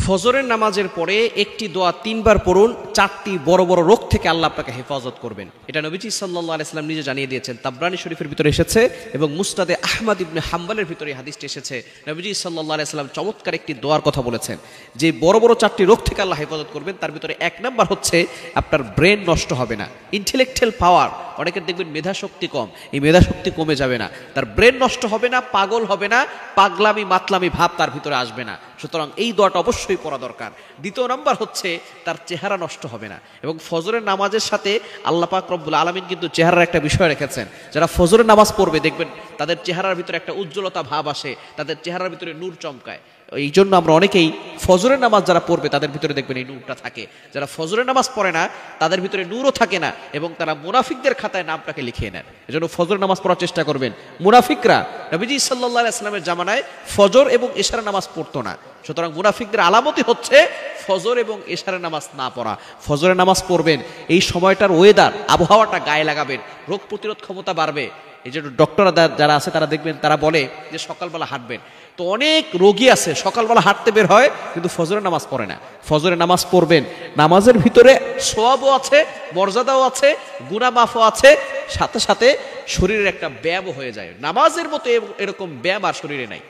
ফজরের নামাজের পরে একটি দোয়া ৩ বার পড়ুন, ৪টি বড় বড় রোগ থেকে আল্লাহ আপনাকে হেফাজত করবেন। এটা নবীজি সাল্লাল্লাহু আলাইহি সাল্লাম নিজে জানিয়ে দিয়েছেন। তাবরানী শরীফের ভিতরে এসেছে এবং মুসনাদে আহমদ ইবনে হাম্বলের ভিতরে এই হাদিসটি এসেছে। নবীজি সাল্লাল্লাহু আলাইহি সাল্লাম চমৎকার একটি দোয়ার কথা বলেছেন যে বড় বড় ৪টি রোগ থেকে আল্লাহ হেফাজত করবেন। তার ভিতরে ১ নাম্বার হচ্ছে আপনার ব্রেন নষ্ট হবে না, ইন্টেলেকচুয়াল পাওয়ার। অনেকের দেখবেন মেধা শক্তি কম, এই মেধা শক্তি কমে যাবে না, তার ব্রেন নষ্ট হবে না, পাগল হবে না, পাগলামি মাতলামি ভাব তার ভিতরে আসবে না। সুতরাং এই দোয়াটা অবশ্যই পড়া দরকার। দ্বিতীয় নাম্বার হচ্ছে তার চেহারা নষ্ট হবে না। এবং ফজরের নামাজের সাথে আল্লাহ পাক রব্বুল আলামিন কিন্তু চেহারার একটা বিষয় রেখেছেন। যারা ফজরের নামাজ পড়বে দেখবেন তাদের চেহারার ভিতরে একটা উজ্জ্বলতা ভাব আসে, তাদের চেহারার ভিতরে নূর চমকায়। এই জন্য আমরা অনেকেই ফজরের নামাজ যারা পড়বে তাদের ভিতরে দেখবেন এই নূরটা থাকে। যারা ফজরের নামাজ পড়ে না তাদের ভিতরে নূরও থাকে না এবং তারা মুনাফিকদের খাতায় নামটাকে লিখিয়ে নেন। এজন্য ফজরের নামাজ পড়ার চেষ্টা করবেন। মুনাফিকরা নবীজি সাল্লাল্লাহু আলাইহি ওয়াসাল্লামের জামানায় ফজর এবং ইশার নামাজ পড়তো না। সুতরাং মুনাফিকদের আলামতই হচ্ছে ফজর এবং ইশারের নামাজ না পড়া। ফজরের নামাজ পড়বেন, এই সময়টার ওয়েদার আবহাওয়াটা গায়ে লাগাবেন, রোগ প্রতিরোধ ক্ষমতা বাড়বে। এই জন্য ডক্টররা যারা আছে তারা দেখবেন তারা বলে যে সকালবেলা হাঁটবেন। তো অনেক রোগী আছে সকালবেলা হাঁটতে বের হয় কিন্তু ফজরের নামাজ পড়ে না। ফজরের নামাজ পড়বেন, নামাজের ভিতরে সওয়াবও আছে, মর্যাদাও আছে, গুনাহ মাফও আছে, সাথে সাথে শরীরের একটা ব্যায়ামও হয়ে যায়। নামাজের মতো এরকম ব্যায়াম আর শরীরে নাই।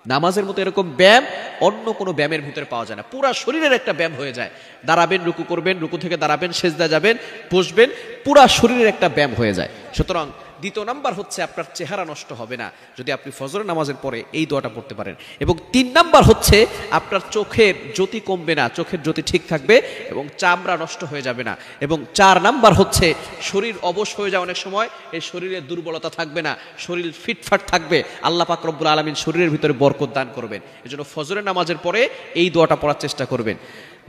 নামাজের মতো এরকম ব্যায়াম অন্য কোনো ব্যায়ামের ভিতরে পাওয়া যায় না। পুরা শরীরের একটা ব্যায়াম হয়ে যায়। দাঁড়াবেন, রুকু করবেন, রুকু থেকে দাঁড়াবেন, সেজদা যাবেন, বসবেন, পুরা শরীরের একটা ব্যায়াম হয়ে যায়। সুতরাং দ্বিতীয় নাম্বার হচ্ছে আপনার চেহারা নষ্ট হবে না যদি আপনি ফজরের নামাজের পরে এই দোয়াটা পড়তে পারেন। এবং ৩ নাম্বার হচ্ছে আপনার চোখের জ্যোতি কমবে না, চোখের জ্যোতি ঠিক থাকবে এবং চামড়া নষ্ট হয়ে যাবে না। এবং ৪ নাম্বার হচ্ছে শরীর অবশ হয়ে যায় অনেক সময়, এই শরীরে দুর্বলতা থাকবে না, শরীর ফিটফাট থাকবে। আল্লাহ পাক রব্বুল আলামিন শরীরের ভিতরে বরকত দান করবেন। এজন্য ফজরের নামাজের পরে এই দোয়াটা পড়ার চেষ্টা করবেন।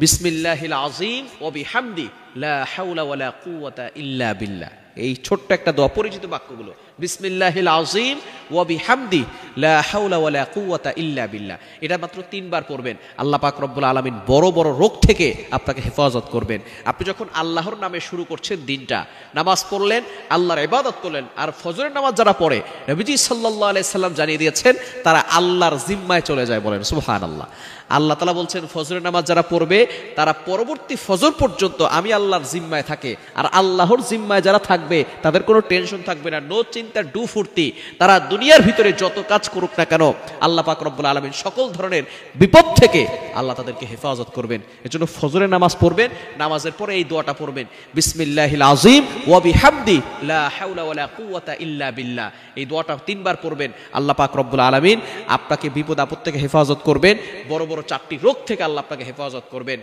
বিসমিল্লাহিল আযীম ওয়া বিহামদি লা হাওলা ওয়ালা কুওয়াতা ইল্লা বিল্লাহ। এই ছোট্ট একটা দোয়া, পরিচিত বাক্যগুলো, বিসমিল্লাহিল আযীম ওয়া বিহামদি লা হাওলা ওয়ালা কুওয়াতা ইল্লা বিল্লাহ। এটা মাত্র ৩ বার পড়বেন। আল্লাহ পাক রব্বুল আলামিন বড় বড় রোগ থেকে আপনাকে হেফাজত করবেন। আপনি যখন আল্লাহর নামে শুরু করছেন দিনটা, নামাজ পড়লেন, আল্লাহর ইবাদত করলেন, আর ফজরের নামাজ যারা পড়ে নবীজি সাল্লাল্লাহু আলাইহি সাল্লাম জানিয়ে দিয়েছেন তারা আল্লাহর জিম্মায় চলে যায়। বলেন সুবহানাল্লাহ। আল্লাহ তাআলা বলছেন ফজরের নামাজ যারা পড়বে তারা পরবর্তী ফজর পর্যন্ত আমি আল্লাহর জিম্মায় থাকে। আর আল্লাহর জিম্মায় যারা থাকবে তাদের কোনো টেনশন থাকবে না, নো চিন্তা ডু ফুর্তি। তারা দুনিয়ার ভিতরে যত কাজ করুক না কেন আল্লাহ পাক রব্বুল আলামিন সকল ধরনের বিপদ থেকে আল্লাহ তাদেরকে হেফাজত করবেন। এজন্য ফজরের নামাজ পড়বেন, নামাজের পরে এই দোয়াটা পড়বেন, বিসমিল্লাহিল আযীম ওয়া বিহামদি লা হাওলা ওয়ালা কুওয়াতা ইল্লা বিল্লাহ। এই দোয়াটা ৩ বার পড়বেন। আল্লাহ পাক রব্বুল আলামিন আপনাকে বিপদ আপদ থেকে হেফাজত করবেন, বড় বড় ৪টি রোগ থেকে আল্লাহ আপনাকে হেফাজত করবেন।